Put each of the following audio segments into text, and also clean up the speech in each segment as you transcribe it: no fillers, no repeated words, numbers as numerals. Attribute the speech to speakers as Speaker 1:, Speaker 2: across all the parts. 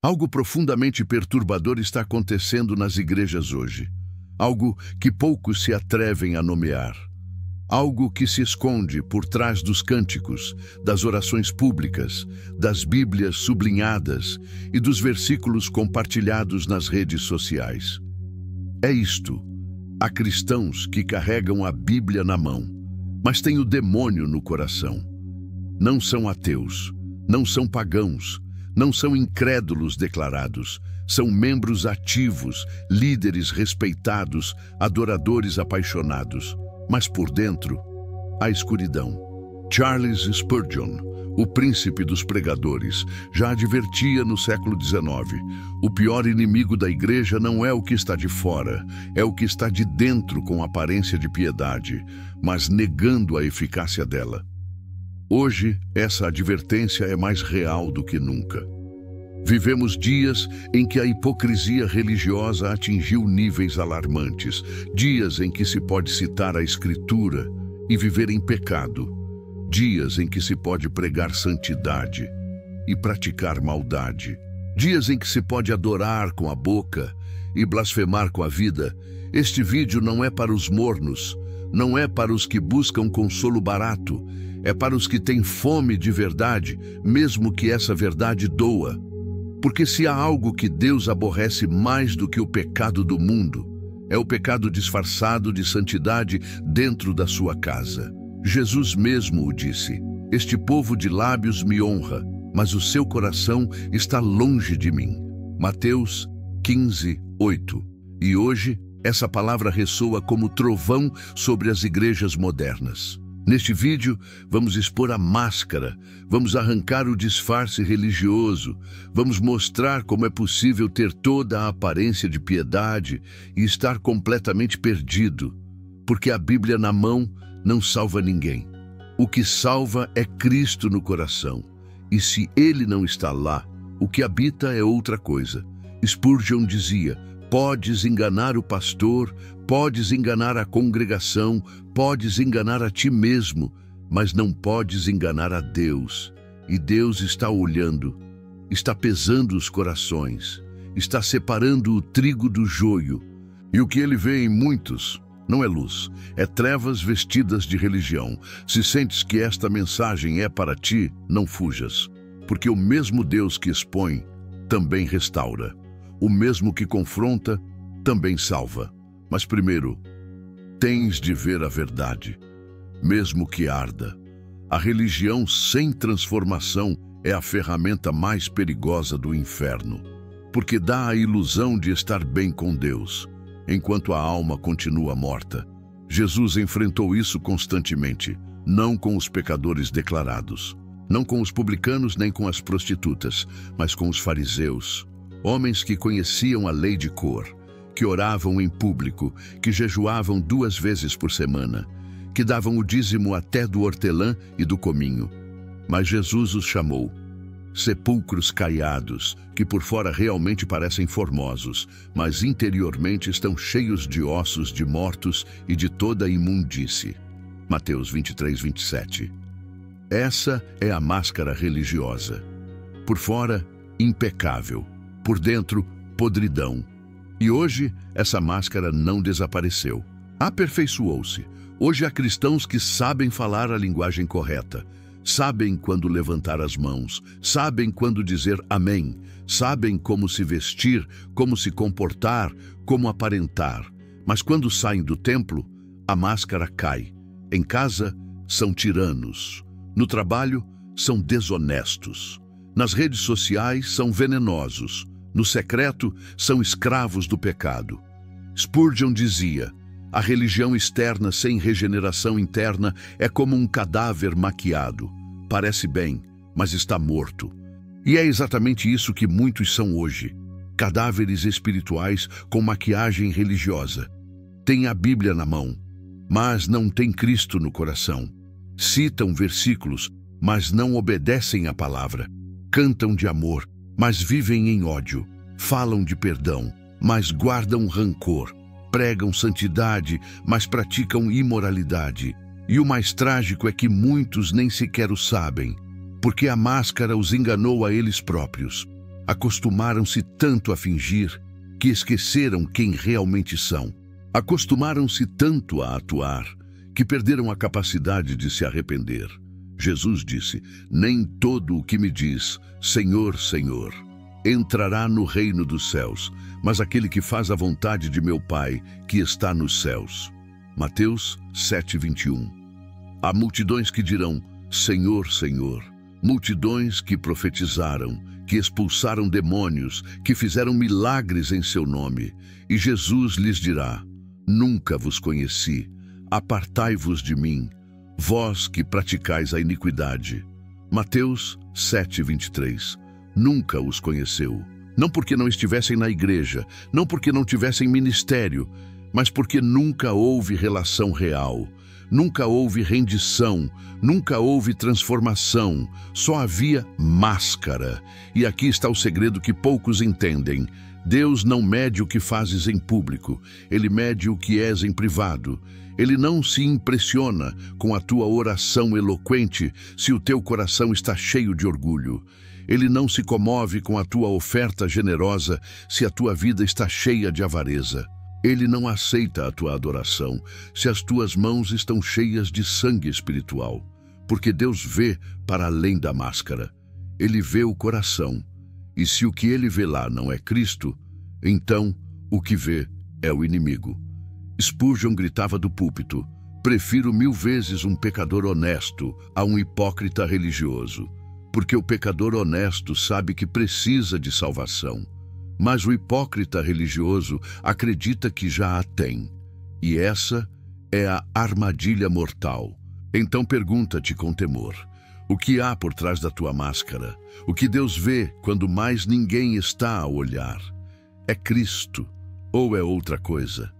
Speaker 1: Algo profundamente perturbador está acontecendo nas igrejas hoje. Algo que poucos se atrevem a nomear. Algo que se esconde por trás dos cânticos, das orações públicas, das Bíblias sublinhadas e dos versículos compartilhados nas redes sociais. É isto. Há cristãos que carregam a Bíblia na mão, mas têm o demônio no coração. Não são ateus, não são pagãos, não são incrédulos declarados, são membros ativos, líderes respeitados, adoradores apaixonados. Mas por dentro, a escuridão. Charles Spurgeon, o príncipe dos pregadores, já advertia no século XIX: o pior inimigo da igreja não é o que está de fora, é o que está de dentro com aparência de piedade, mas negando a eficácia dela. Hoje, essa advertência é mais real do que nunca. Vivemos dias em que a hipocrisia religiosa atingiu níveis alarmantes, dias em que se pode citar a Escritura e viver em pecado, dias em que se pode pregar santidade e praticar maldade, dias em que se pode adorar com a boca e blasfemar com a vida. Este vídeo não é para os mornos, não é para os que buscam consolo barato, é para os que têm fome de verdade, mesmo que essa verdade doa. Porque se há algo que Deus aborrece mais do que o pecado do mundo, é o pecado disfarçado de santidade dentro da sua casa. Jesus mesmo o disse: este povo de lábios me honra, mas o seu coração está longe de mim. Mateus 15:8. E hoje, essa palavra ressoa como trovão sobre as igrejas modernas. Neste vídeo, vamos expor a máscara, vamos arrancar o disfarce religioso, vamos mostrar como é possível ter toda a aparência de piedade e estar completamente perdido, porque a Bíblia na mão não salva ninguém. O que salva é Cristo no coração, e se Ele não está lá, o que habita é outra coisa. Spurgeon dizia: podes enganar o pastor, podes enganar a congregação, podes enganar a ti mesmo, mas não podes enganar a Deus. E Deus está olhando, está pesando os corações, está separando o trigo do joio. E o que Ele vê em muitos não é luz, é trevas vestidas de religião. Se sentes que esta mensagem é para ti, não fujas, porque o mesmo Deus que expõe também restaura. O mesmo que confronta também salva. Mas primeiro, tens de ver a verdade, mesmo que arda. A religião sem transformação é a ferramenta mais perigosa do inferno, porque dá a ilusão de estar bem com Deus, enquanto a alma continua morta. Jesus enfrentou isso constantemente, não com os pecadores declarados, não com os publicanos nem com as prostitutas, mas com os fariseus. Homens que conheciam a lei de cor, que oravam em público, que jejuavam 2 vezes por semana, que davam o dízimo até do hortelã e do cominho. Mas Jesus os chamou sepulcros caiados, que por fora realmente parecem formosos, mas interiormente estão cheios de ossos de mortos e de toda a imundície. Mateus 23:27. Essa é a máscara religiosa. Por fora, impecável. Por dentro, podridão. E hoje, essa máscara não desapareceu. Aperfeiçoou-se. Hoje há cristãos que sabem falar a linguagem correta, sabem quando levantar as mãos, sabem quando dizer amém, sabem como se vestir, como se comportar, como aparentar. Mas quando saem do templo, a máscara cai. Em casa, são tiranos. No trabalho, são desonestos. Nas redes sociais, são venenosos. No secreto, são escravos do pecado. Spurgeon dizia: a religião externa sem regeneração interna é como um cadáver maquiado. Parece bem, mas está morto. E é exatamente isso que muitos são hoje. Cadáveres espirituais com maquiagem religiosa. Têm a Bíblia na mão, mas não têm Cristo no coração. Citam versículos, mas não obedecem à palavra. Cantam de amor, mas vivem em ódio. Falam de perdão, mas guardam rancor. Pregam santidade, mas praticam imoralidade. E o mais trágico é que muitos nem sequer o sabem, porque a máscara os enganou a eles próprios. Acostumaram-se tanto a fingir que esqueceram quem realmente são. Acostumaram-se tanto a atuar que perderam a capacidade de se arrepender. Jesus disse: nem todo o que me diz, Senhor, Senhor, entrará no reino dos céus, mas aquele que faz a vontade de meu Pai, que está nos céus. Mateus 7:21. Há multidões que dirão, Senhor, Senhor, multidões que profetizaram, que expulsaram demônios, que fizeram milagres em seu nome. E Jesus lhes dirá, nunca vos conheci, apartai-vos de mim, vós que praticais a iniquidade. Mateus 7:23. Nunca os conheceu. Não porque não estivessem na igreja, não porque não tivessem ministério, mas porque nunca houve relação real, nunca houve rendição, nunca houve transformação, só havia máscara. E aqui está o segredo que poucos entendem. Deus não mede o que fazes em público, Ele mede o que és em privado. Ele não se impressiona com a tua oração eloquente se o teu coração está cheio de orgulho. Ele não se comove com a tua oferta generosa se a tua vida está cheia de avareza. Ele não aceita a tua adoração se as tuas mãos estão cheias de sangue espiritual, porque Deus vê para além da máscara. Ele vê o coração, e se o que ele vê lá não é Cristo, então o que vê é o inimigo. Spurgeon gritava do púlpito: prefiro 1000 vezes um pecador honesto a um hipócrita religioso, porque o pecador honesto sabe que precisa de salvação, mas o hipócrita religioso acredita que já a tem. E essa é a armadilha mortal. Então pergunta-te com temor: o que há por trás da tua máscara? O que Deus vê quando mais ninguém está a olhar? É Cristo ou é outra coisa?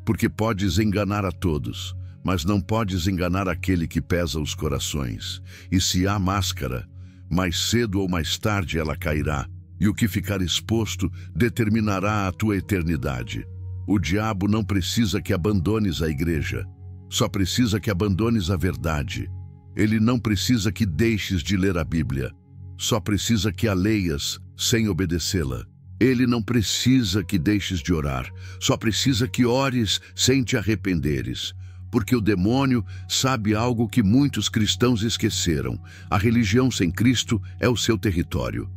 Speaker 1: Porque podes enganar a todos, mas não podes enganar aquele que pesa os corações. E se há máscara, mais cedo ou mais tarde ela cairá, e o que ficar exposto determinará a tua eternidade. O diabo não precisa que abandones a igreja, só precisa que abandones a verdade. Ele não precisa que deixes de ler a Bíblia, só precisa que a leias sem obedecê-la. Ele não precisa que deixes de orar, só precisa que ores sem te arrependeres. Porque o demônio sabe algo que muitos cristãos esqueceram: a religião sem Cristo é o seu território.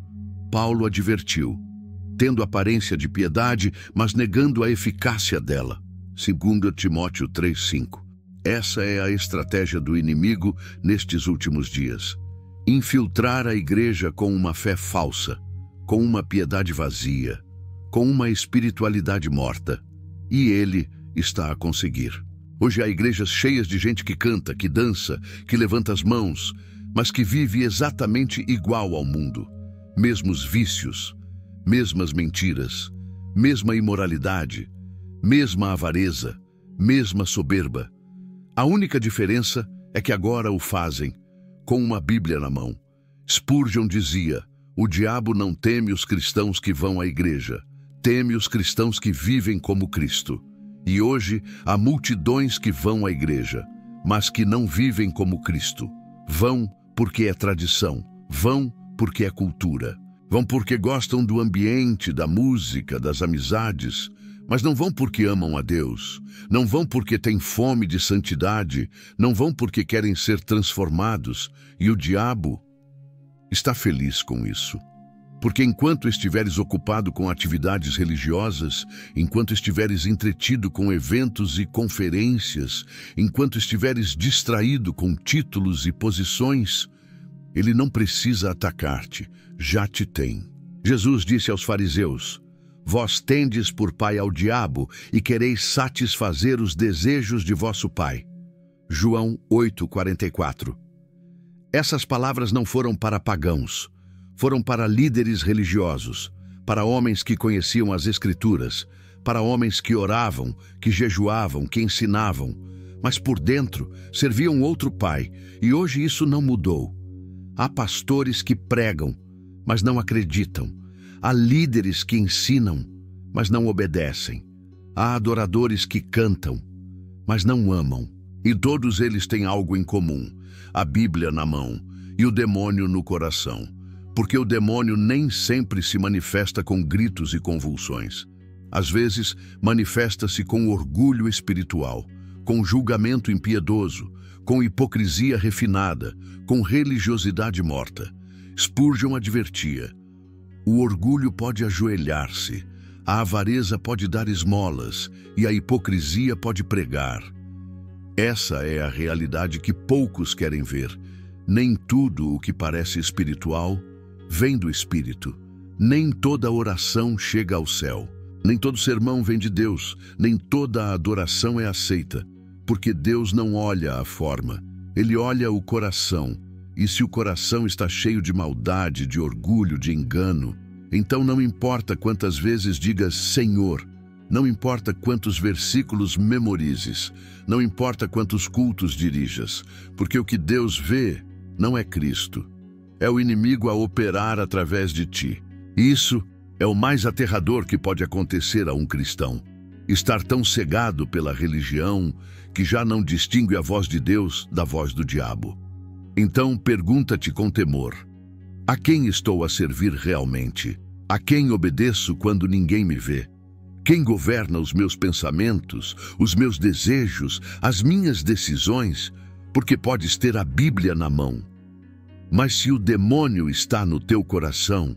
Speaker 1: Paulo advertiu: tendo aparência de piedade, mas negando a eficácia dela. 2 Timóteo 3:5. Essa é a estratégia do inimigo nestes últimos dias: infiltrar a igreja com uma fé falsa, com uma piedade vazia, com uma espiritualidade morta. E ele está a conseguir. Hoje há igrejas cheias de gente que canta, que dança, que levanta as mãos, mas que vive exatamente igual ao mundo. Mesmos vícios, mesmas mentiras, mesma imoralidade, mesma avareza, mesma soberba. A única diferença é que agora o fazem com uma Bíblia na mão. Spurgeon dizia: o diabo não teme os cristãos que vão à igreja, teme os cristãos que vivem como Cristo. E hoje há multidões que vão à igreja, mas que não vivem como Cristo. Vão porque é tradição, vão porque é cultura, vão porque gostam do ambiente, da música, das amizades, mas não vão porque amam a Deus, não vão porque têm fome de santidade, não vão porque querem ser transformados. E o diabo está feliz com isso. Porque enquanto estiveres ocupado com atividades religiosas, enquanto estiveres entretido com eventos e conferências, enquanto estiveres distraído com títulos e posições, ele não precisa atacar-te, já te tem. Jesus disse aos fariseus: vós tendes por pai ao diabo e quereis satisfazer os desejos de vosso pai. João 8:44. Essas palavras não foram para pagãos, foram para líderes religiosos, para homens que conheciam as Escrituras, para homens que oravam, que jejuavam, que ensinavam, mas por dentro serviam outro pai, e hoje isso não mudou. Há pastores que pregam, mas não acreditam. Há líderes que ensinam, mas não obedecem. Há adoradores que cantam, mas não amam. E todos eles têm algo em comum: a Bíblia na mão e o demônio no coração. Porque o demônio nem sempre se manifesta com gritos e convulsões. Às vezes, manifesta-se com orgulho espiritual, com julgamento impiedoso, com hipocrisia refinada, com religiosidade morta. Spurgeon advertia: o orgulho pode ajoelhar-se, a avareza pode dar esmolas e a hipocrisia pode pregar. Essa é a realidade que poucos querem ver. Nem tudo o que parece espiritual vem do Espírito. Nem toda oração chega ao céu. Nem todo sermão vem de Deus. Nem toda adoração é aceita. Porque Deus não olha a forma. Ele olha o coração. E se o coração está cheio de maldade, de orgulho, de engano, então não importa quantas vezes digas Senhor, não importa quantos versículos memorizes, não importa quantos cultos dirijas, porque o que Deus vê não é Cristo. É o inimigo a operar através de ti. Isso é o mais aterrador que pode acontecer a um cristão. Estar tão cegado pela religião que já não distingue a voz de Deus da voz do diabo. Então pergunta-te com temor: a quem estou a servir realmente? A quem obedeço quando ninguém me vê? Quem governa os meus pensamentos, os meus desejos, as minhas decisões? Porque podes ter a Bíblia na mão. Mas se o demônio está no teu coração,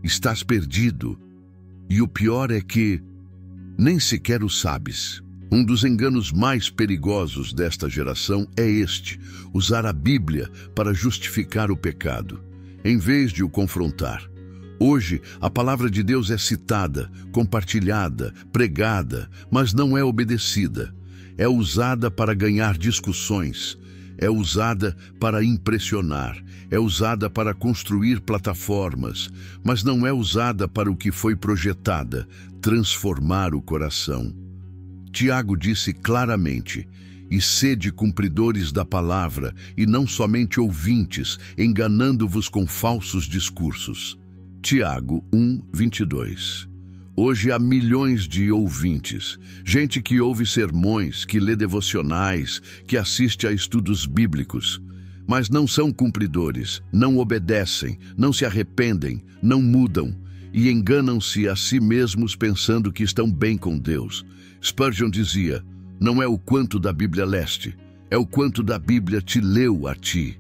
Speaker 1: estás perdido. E o pior é que nem sequer o sabes. Um dos enganos mais perigosos desta geração é este: usar a Bíblia para justificar o pecado, em vez de o confrontar. Hoje, a palavra de Deus é citada, compartilhada, pregada, mas não é obedecida. É usada para ganhar discussões, é usada para impressionar, é usada para construir plataformas, mas não é usada para o que foi projetada: transformar o coração. Tiago disse claramente: e sede cumpridores da palavra, e não somente ouvintes, enganando-vos com falsos discursos. Tiago 1:22. Hoje há milhões de ouvintes, gente que ouve sermões, que lê devocionais, que assiste a estudos bíblicos, mas não são cumpridores, não obedecem, não se arrependem, não mudam e enganam-se a si mesmos pensando que estão bem com Deus. Spurgeon dizia: não é o quanto da Bíblia leste, é o quanto da Bíblia te leu a ti.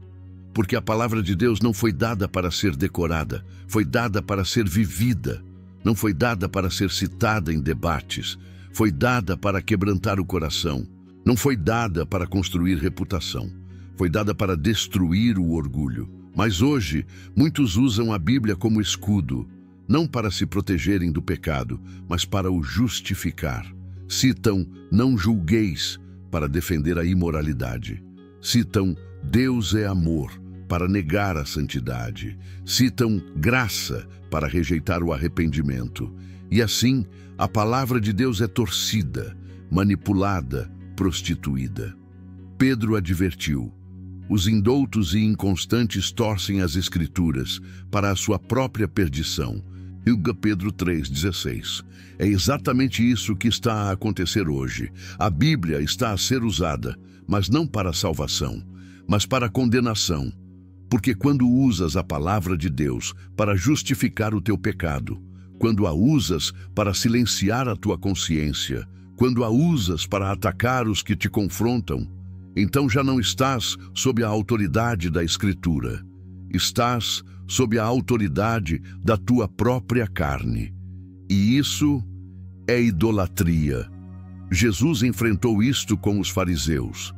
Speaker 1: Porque a palavra de Deus não foi dada para ser decorada, foi dada para ser vivida. Não foi dada para ser citada em debates, foi dada para quebrantar o coração. Não foi dada para construir reputação, foi dada para destruir o orgulho. Mas hoje, muitos usam a Bíblia como escudo, não para se protegerem do pecado, mas para o justificar. Citam "não julgueis" para defender a imoralidade. Citam "Deus é amor" para negar a santidade. Citam graça para rejeitar o arrependimento. E assim, a palavra de Deus é torcida, manipulada, prostituída. Pedro advertiu: os indoutos e inconstantes torcem as Escrituras para a sua própria perdição. 2 Pedro 3,16. É exatamente isso que está a acontecer hoje. A Bíblia está a ser usada, mas não para a salvação, mas para a condenação. Porque quando usas a palavra de Deus para justificar o teu pecado, quando a usas para silenciar a tua consciência, quando a usas para atacar os que te confrontam, então já não estás sob a autoridade da Escritura. Estás sob a autoridade da tua própria carne. E isso é idolatria. Jesus enfrentou isto com os fariseus.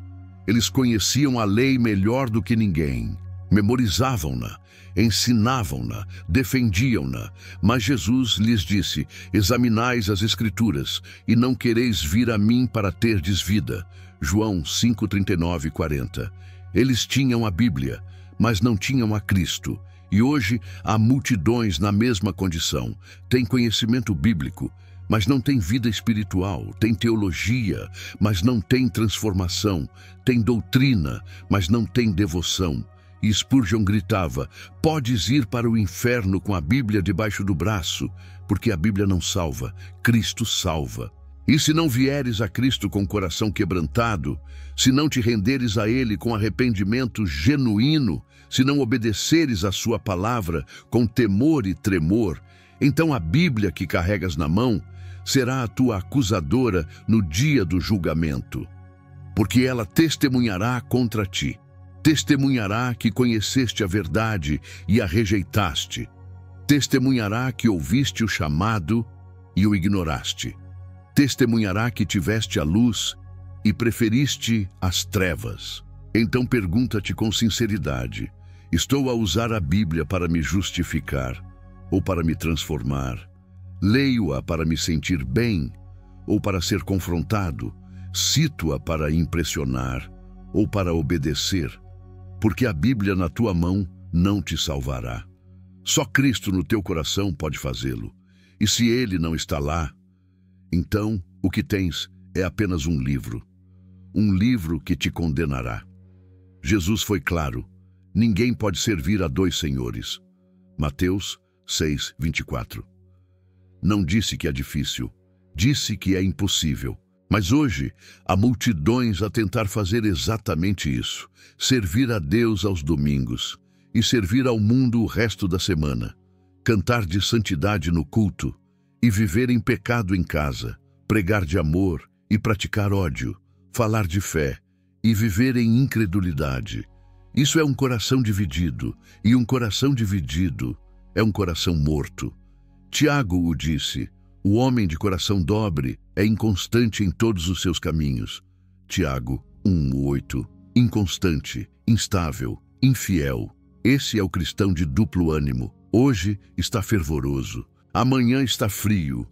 Speaker 1: Eles conheciam a lei melhor do que ninguém. Memorizavam-na, ensinavam-na, defendiam-na. Mas Jesus lhes disse: examinais as Escrituras, e não quereis vir a mim para terdes vida. João 5:39 e 40. Eles tinham a Bíblia, mas não tinham a Cristo. E hoje há multidões na mesma condição. Têm conhecimento bíblico, mas não têm vida espiritual. Têm teologia, mas não têm transformação. Têm doutrina, mas não têm devoção. E Spurgeon gritava: podes ir para o inferno com a Bíblia debaixo do braço, porque a Bíblia não salva, Cristo salva. E se não vieres a Cristo com o coração quebrantado, se não te renderes a Ele com arrependimento genuíno, se não obedeceres a sua palavra com temor e tremor, então a Bíblia que carregas na mão será a tua acusadora no dia do julgamento, porque ela testemunhará contra ti. Testemunhará que conheceste a verdade e a rejeitaste. Testemunhará que ouviste o chamado e o ignoraste. Testemunhará que tiveste a luz e preferiste as trevas. Então pergunta-te com sinceridade: estou a usar a Bíblia para me justificar ou para me transformar? Leio-a para me sentir bem ou para ser confrontado? Cito-a para impressionar ou para obedecer? Porque a Bíblia na tua mão não te salvará. Só Cristo no teu coração pode fazê-lo. E se Ele não está lá, então o que tens é apenas um livro que te condenará. Jesus foi claro: ninguém pode servir a dois senhores. Mateus 6:24. Não disse que é difícil, disse que é impossível. Mas hoje há multidões a tentar fazer exatamente isso: servir a Deus aos domingos e servir ao mundo o resto da semana, cantar de santidade no culto e viver em pecado em casa, pregar de amor e praticar ódio, falar de fé e viver em incredulidade. Isso é um coração dividido, e um coração dividido é um coração morto. Tiago o disse: o homem de coração dobre é inconstante em todos os seus caminhos. Tiago 1:8. Inconstante, instável, infiel. Esse é o cristão de duplo ânimo. Hoje está fervoroso, amanhã está frio.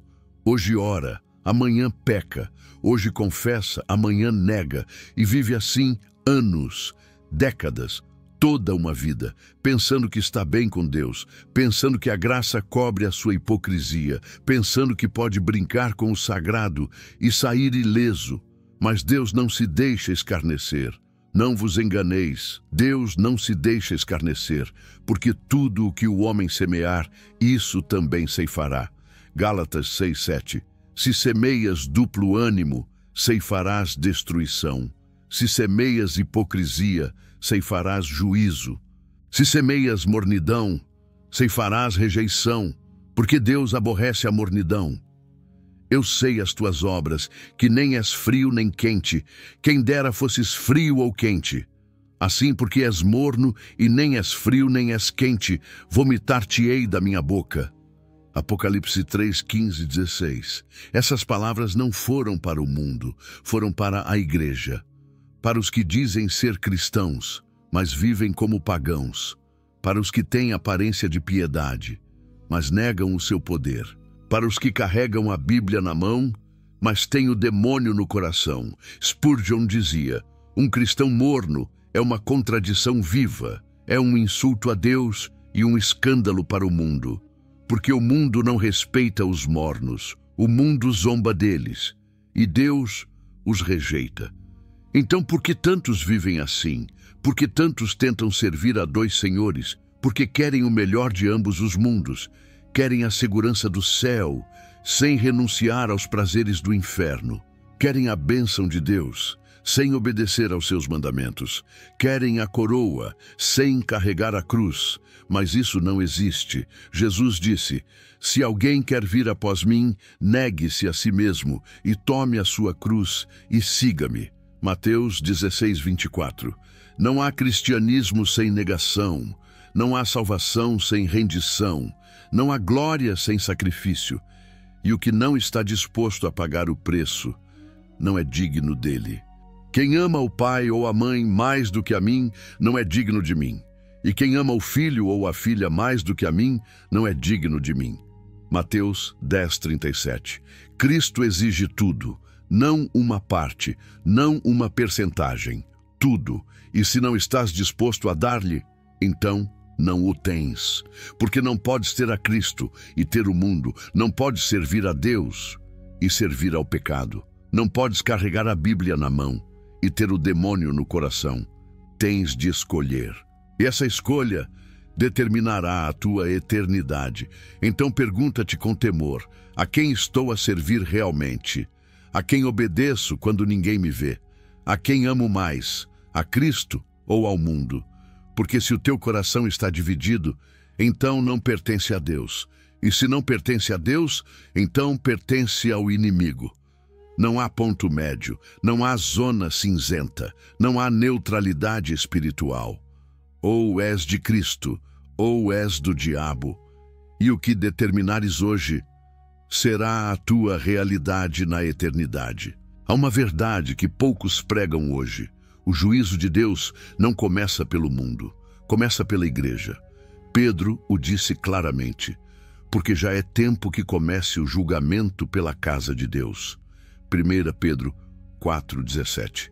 Speaker 1: Hoje ora, amanhã peca. Hoje confessa, amanhã nega. E vive assim anos, décadas, toda uma vida, pensando que está bem com Deus, pensando que a graça cobre a sua hipocrisia, pensando que pode brincar com o sagrado e sair ileso. Mas Deus não se deixa escarnecer. Não vos enganeis, Deus não se deixa escarnecer, porque tudo o que o homem semear, isso também ceifará. Gálatas 6:7. Se semeias duplo ânimo, ceifarás destruição. Se semeias hipocrisia, ceifarás juízo. Se semeias mornidão, ceifarás rejeição, porque Deus aborrece a mornidão. Eu sei as tuas obras, que nem és frio nem quente. Quem dera fosses frio ou quente. Assim, porque és morno e nem és frio nem és quente, vomitar-te-ei da minha boca. Apocalipse 3:15-16. Essas palavras não foram para o mundo, foram para a igreja. Para os que dizem ser cristãos, mas vivem como pagãos. Para os que têm aparência de piedade, mas negam o seu poder. Para os que carregam a Bíblia na mão, mas têm o demônio no coração. Spurgeon dizia: um cristão morno é uma contradição viva, é um insulto a Deus e um escândalo para o mundo. Porque o mundo não respeita os mornos, o mundo zomba deles, e Deus os rejeita. Então, por que tantos vivem assim? Por que tantos tentam servir a dois senhores? Porque querem o melhor de ambos os mundos. Querem a segurança do céu, sem renunciar aos prazeres do inferno. Querem a bênção de Deus, sem obedecer aos seus mandamentos. Querem a coroa, sem carregar a cruz. Mas isso não existe. Jesus disse: se alguém quer vir após mim, negue-se a si mesmo e tome a sua cruz e siga-me. Mateus 16:24. Não há cristianismo sem negação, não há salvação sem rendição, não há glória sem sacrifício. E o que não está disposto a pagar o preço, não é digno dele. Quem ama o pai ou a mãe mais do que a mim, não é digno de mim. E quem ama o filho ou a filha mais do que a mim, não é digno de mim. Mateus 10:37. Cristo exige tudo. Não uma parte, não uma percentagem, tudo. E se não estás disposto a dar-lhe, então não o tens. Porque não podes ter a Cristo e ter o mundo, não podes servir a Deus e servir ao pecado. Não podes carregar a Bíblia na mão e ter o demônio no coração. Tens de escolher. E essa escolha determinará a tua eternidade. Então pergunta-te com temor: a quem estou a servir realmente? A quem obedeço quando ninguém me vê? A quem amo mais? A Cristo ou ao mundo? Porque se o teu coração está dividido, então não pertence a Deus. E se não pertence a Deus, então pertence ao inimigo. Não há ponto médio, não há zona cinzenta, não há neutralidade espiritual. Ou és de Cristo, ou és do diabo. E o que determinares hoje será a tua realidade na eternidade. Há uma verdade que poucos pregam hoje. O juízo de Deus não começa pelo mundo, começa pela igreja. Pedro o disse claramente, porque já é tempo que comece o julgamento pela casa de Deus. 1 Pedro 4,17.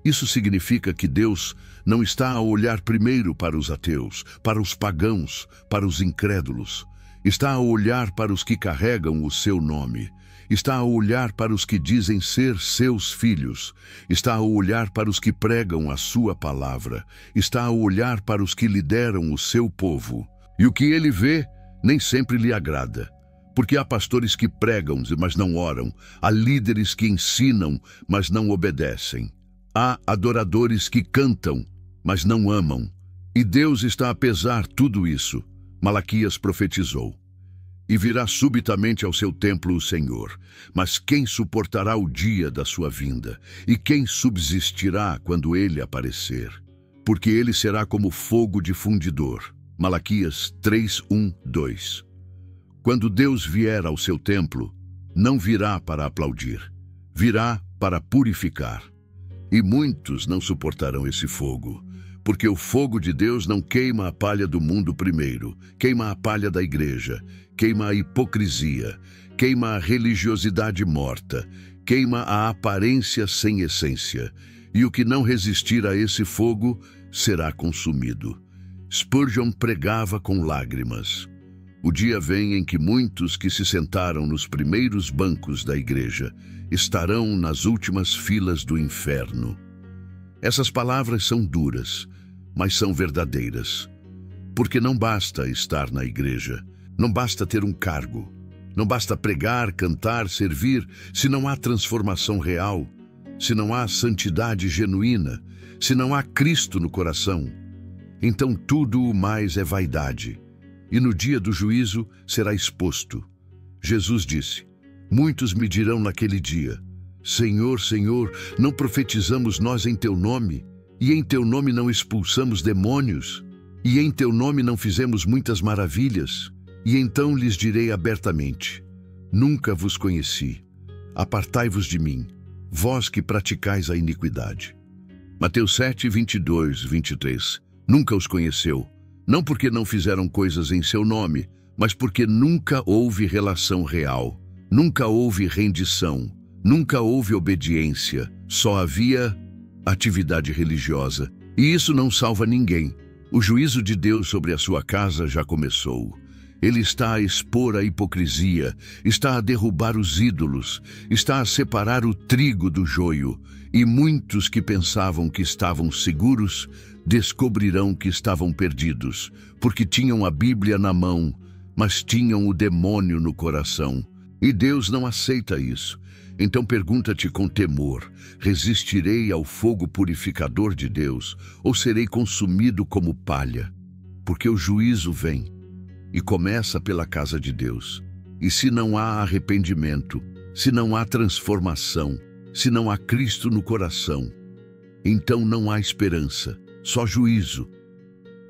Speaker 1: Isso significa que Deus não está a olhar primeiro para os ateus, para os pagãos, para os incrédulos. Está a olhar para os que carregam o seu nome. Está a olhar para os que dizem ser seus filhos. Está a olhar para os que pregam a sua palavra. Está a olhar para os que lideram o seu povo. E o que ele vê nem sempre lhe agrada. Porque há pastores que pregam, mas não oram. Há líderes que ensinam, mas não obedecem. Há adoradores que cantam, mas não amam. E Deus está a pesar tudo isso. Malaquias profetizou. E virá subitamente ao seu templo o Senhor. Mas quem suportará o dia da sua vinda? E quem subsistirá quando ele aparecer? Porque ele será como fogo de fundidor. Malaquias 3:1-2. Quando Deus vier ao seu templo, não virá para aplaudir, virá para purificar. E muitos não suportarão esse fogo, porque o fogo de Deus não queima a palha do mundo primeiro, queima a palha da igreja, queima a hipocrisia, queima a religiosidade morta, queima a aparência sem essência, e o que não resistir a esse fogo será consumido. Spurgeon pregava com lágrimas. O dia vem em que muitos que se sentaram nos primeiros bancos da igreja estarão nas últimas filas do inferno. Essas palavras são duras, mas são verdadeiras. Porque não basta estar na igreja, não basta ter um cargo, não basta pregar, cantar, servir, se não há transformação real, se não há santidade genuína, se não há Cristo no coração. Então tudo o mais é vaidade, e no dia do juízo será exposto. Jesus disse, muitos me dirão naquele dia, Senhor, Senhor, não profetizamos nós em teu nome, e em teu nome não expulsamos demônios, e em teu nome não fizemos muitas maravilhas? E então lhes direi abertamente, nunca vos conheci, apartai-vos de mim, vós que praticais a iniquidade. Mateus 7:22-23. Nunca os conheceu, não porque não fizeram coisas em seu nome, mas porque nunca houve relação real, nunca houve rendição, nunca houve obediência, só havia atividade religiosa. E isso não salva ninguém. O juízo de Deus sobre a sua casa já começou. Ele está a expor a hipocrisia, está a derrubar os ídolos, está a separar o trigo do joio, e muitos que pensavam que estavam seguros descobrirão que estavam perdidos, porque tinham a Bíblia na mão, mas tinham o demônio no coração. E Deus não aceita isso. Então pergunta-te com temor, resistirei ao fogo purificador de Deus, ou serei consumido como palha? Porque o juízo vem, e começa pela casa de Deus. E se não há arrependimento, se não há transformação, se não há Cristo no coração, então não há esperança, só juízo.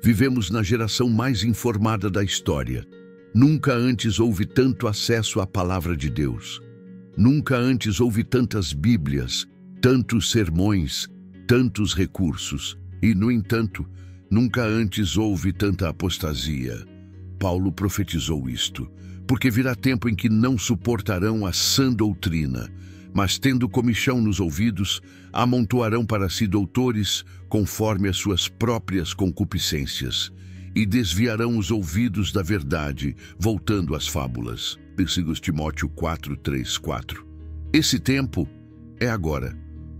Speaker 1: Vivemos na geração mais informada da história. Nunca antes houve tanto acesso à palavra de Deus. Nunca antes houve tantas Bíblias, tantos sermões, tantos recursos. E, no entanto, nunca antes houve tanta apostasia. Paulo profetizou isto, porque virá tempo em que não suportarão a sã doutrina, mas tendo comichão nos ouvidos, amontoarão para si doutores conforme as suas próprias concupiscências, e desviarão os ouvidos da verdade, voltando às fábulas. 2 Timóteo 4:3-4. Esse tempo é agora.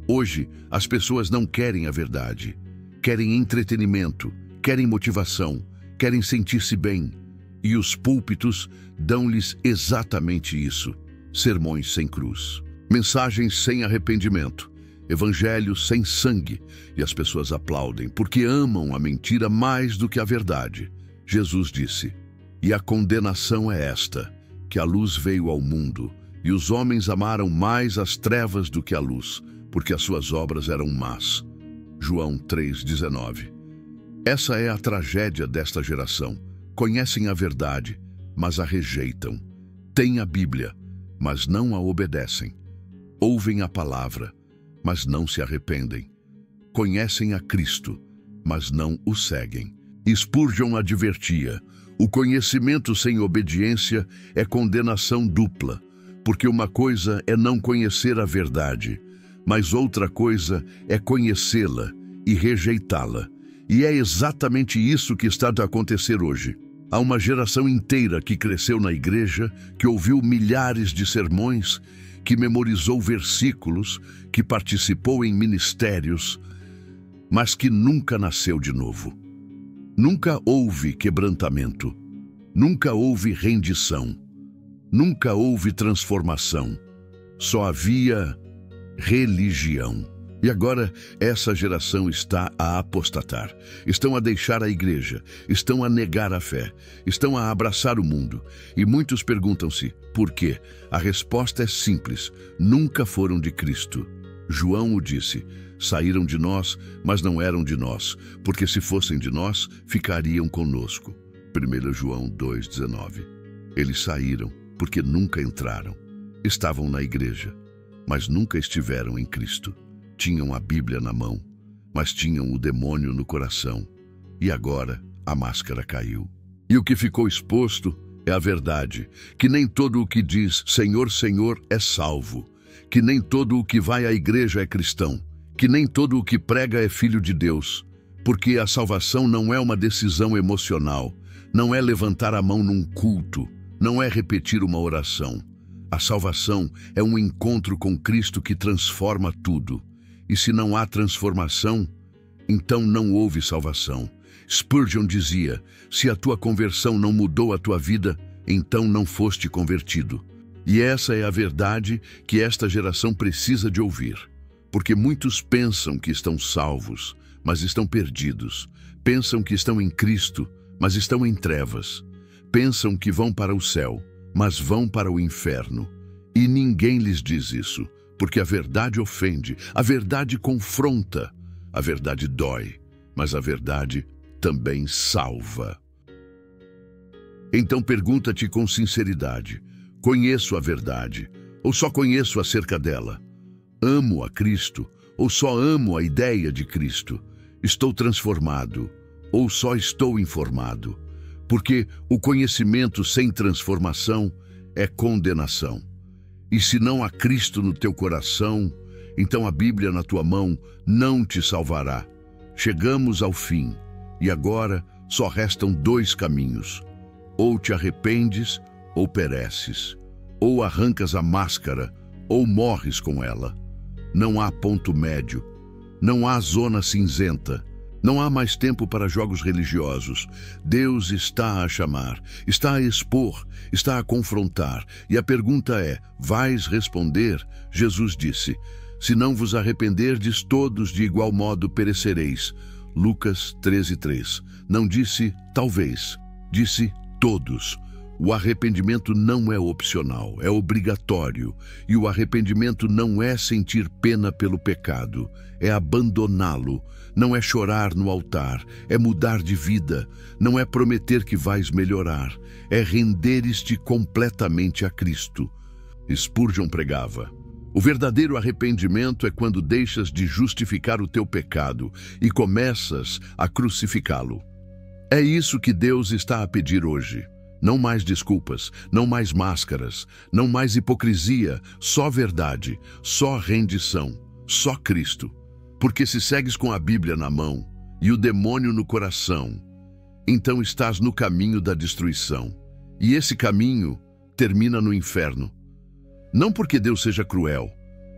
Speaker 1: Hoje, as pessoas não querem a verdade. Querem entretenimento, querem motivação, querem sentir-se bem. E os púlpitos dão-lhes exatamente isso. Sermões sem cruz. Mensagens sem arrependimento, evangelho sem sangue, e as pessoas aplaudem porque amam a mentira mais do que a verdade. Jesus disse: "E a condenação é esta, que a luz veio ao mundo, e os homens amaram mais as trevas do que a luz, porque as suas obras eram más." João 3,19. Essa é a tragédia desta geração. Conhecem a verdade, mas a rejeitam. Têm a Bíblia, mas não a obedecem. Ouvem a palavra, mas não se arrependem. Conhecem a Cristo, mas não o seguem. Spurgeon advertia: o conhecimento sem obediência é condenação dupla, porque uma coisa é não conhecer a verdade, mas outra coisa é conhecê-la e rejeitá-la. E é exatamente isso que está a acontecer hoje. Há uma geração inteira que cresceu na igreja, que ouviu milhares de sermões, que memorizou versículos, que participou em ministérios, mas que nunca nasceu de novo. Nunca houve quebrantamento, nunca houve rendição, nunca houve transformação. Só havia religião. E agora essa geração está a apostatar, estão a deixar a igreja, estão a negar a fé, estão a abraçar o mundo. E muitos perguntam-se, por quê? A resposta é simples: nunca foram de Cristo. João o disse: saíram de nós, mas não eram de nós, porque se fossem de nós, ficariam conosco. 1 João 2,19. Eles saíram porque nunca entraram. Estavam na igreja, mas nunca estiveram em Cristo. Tinham a Bíblia na mão, mas tinham o demônio no coração. E agora a máscara caiu. E o que ficou exposto é a verdade, que nem todo o que diz Senhor, Senhor é salvo, que nem todo o que vai à igreja é cristão, que nem todo o que prega é filho de Deus, porque a salvação não é uma decisão emocional, não é levantar a mão num culto, não é repetir uma oração. A salvação é um encontro com Cristo que transforma tudo. E se não há transformação, então não houve salvação. Spurgeon dizia: se a tua conversão não mudou a tua vida, então não foste convertido. E essa é a verdade que esta geração precisa de ouvir. Porque muitos pensam que estão salvos, mas estão perdidos. Pensam que estão em Cristo, mas estão em trevas. Pensam que vão para o céu, mas vão para o inferno. E ninguém lhes diz isso, porque a verdade ofende, a verdade confronta, a verdade dói, mas a verdade também salva. Então pergunta-te com sinceridade: conheço a verdade, ou só conheço acerca dela? Amo a Cristo, ou só amo a ideia de Cristo? Estou transformado, ou só estou informado? Porque o conhecimento sem transformação é condenação. E se não há Cristo no teu coração, então a Bíblia na tua mão não te salvará. Chegamos ao fim, e agora só restam dois caminhos. Ou te arrependes, ou pereces. Ou arrancas a máscara, ou morres com ela. Não há ponto médio. Não há zona cinzenta. Não há mais tempo para jogos religiosos. Deus está a chamar, está a expor, está a confrontar. E a pergunta é: vais responder? Jesus disse: se não vos arrependerdes, todos de igual modo perecereis. Lucas 13:3. Não disse talvez, disse todos. O arrependimento não é opcional, é obrigatório. E o arrependimento não é sentir pena pelo pecado, é abandoná-lo. Não é chorar no altar, é mudar de vida. Não é prometer que vais melhorar, é renderes-te completamente a Cristo. Spurgeon pregava: o verdadeiro arrependimento é quando deixas de justificar o teu pecado e começas a crucificá-lo. É isso que Deus está a pedir hoje. Não mais desculpas, não mais máscaras, não mais hipocrisia, só verdade, só rendição, só Cristo. Porque se segues com a Bíblia na mão e o demônio no coração, então estás no caminho da destruição. E esse caminho termina no inferno. Não porque Deus seja cruel,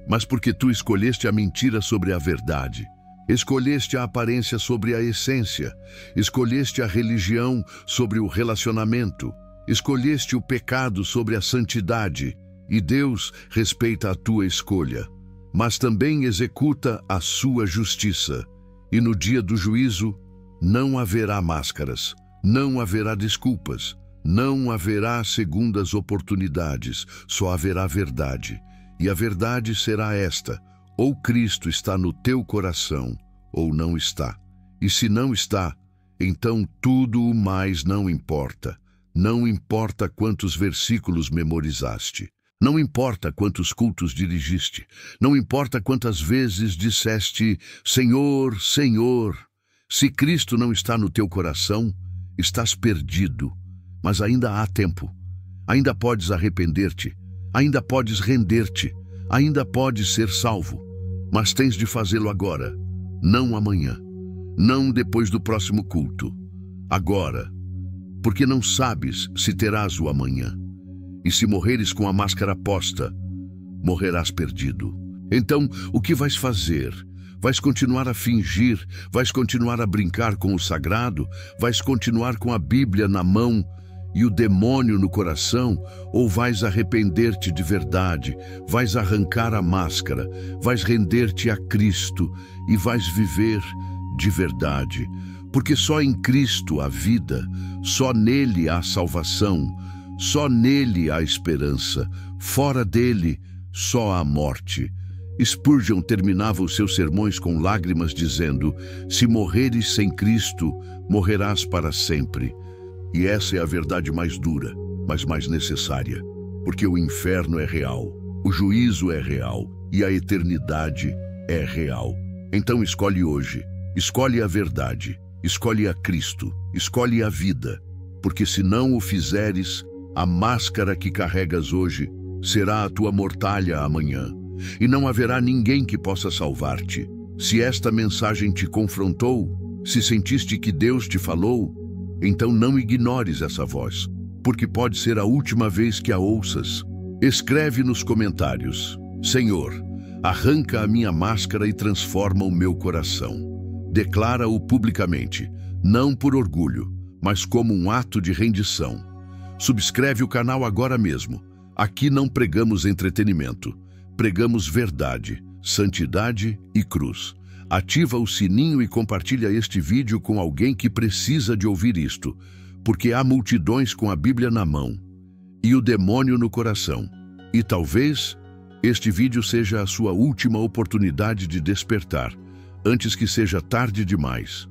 Speaker 1: mas porque tu escolheste a mentira sobre a verdade. Escolheste a aparência sobre a essência. Escolheste a religião sobre o relacionamento. Escolheste o pecado sobre a santidade. e Deus respeita a tua escolha, mas também executa a sua justiça. E no dia do juízo não haverá máscaras, não haverá desculpas, não haverá segundas oportunidades, só haverá verdade. E a verdade será esta: ou Cristo está no teu coração, ou não está. E se não está, então tudo o mais não importa. Não importa quantos versículos memorizaste. Não importa quantos cultos dirigiste. Não importa quantas vezes disseste: Senhor, Senhor. Se Cristo não está no teu coração, estás perdido. Mas ainda há tempo. Ainda podes arrepender-te. Ainda podes render-te. Ainda podes ser salvo. Mas tens de fazê-lo agora, não amanhã. Não depois do próximo culto. Agora. Porque não sabes se terás o amanhã. E se morreres com a máscara posta, morrerás perdido. Então, o que vais fazer? Vais continuar a fingir? Vais continuar a brincar com o sagrado? Vais continuar com a Bíblia na mão e o demônio no coração? Ou vais arrepender-te de verdade? Vais arrancar a máscara? Vais render-te a Cristo e vais viver de verdade? Porque só em Cristo há vida, só nele há salvação, só nele há esperança, fora dele só há morte. Spurgeon terminava os seus sermões com lágrimas dizendo: se morreres sem Cristo, morrerás para sempre. E essa é a verdade mais dura, mas mais necessária, porque o inferno é real, o juízo é real e a eternidade é real. Então escolhe hoje, escolhe a verdade. Escolhe a Cristo, escolhe a vida, porque se não o fizeres, a máscara que carregas hoje será a tua mortalha amanhã, e não haverá ninguém que possa salvar-te. Se esta mensagem te confrontou, se sentiste que Deus te falou, então não ignores essa voz, porque pode ser a última vez que a ouças. Escreve nos comentários: Senhor, arranca a minha máscara e transforma o meu coração. Declara-o publicamente, não por orgulho, mas como um ato de rendição. Subscreve o canal agora mesmo. Aqui não pregamos entretenimento, pregamos verdade, santidade e cruz. Ativa o sininho e compartilha este vídeo com alguém que precisa de ouvir isto, porque há multidões com a Bíblia na mão e o demônio no coração. E talvez este vídeo seja a sua última oportunidade de despertar, antes que seja tarde demais.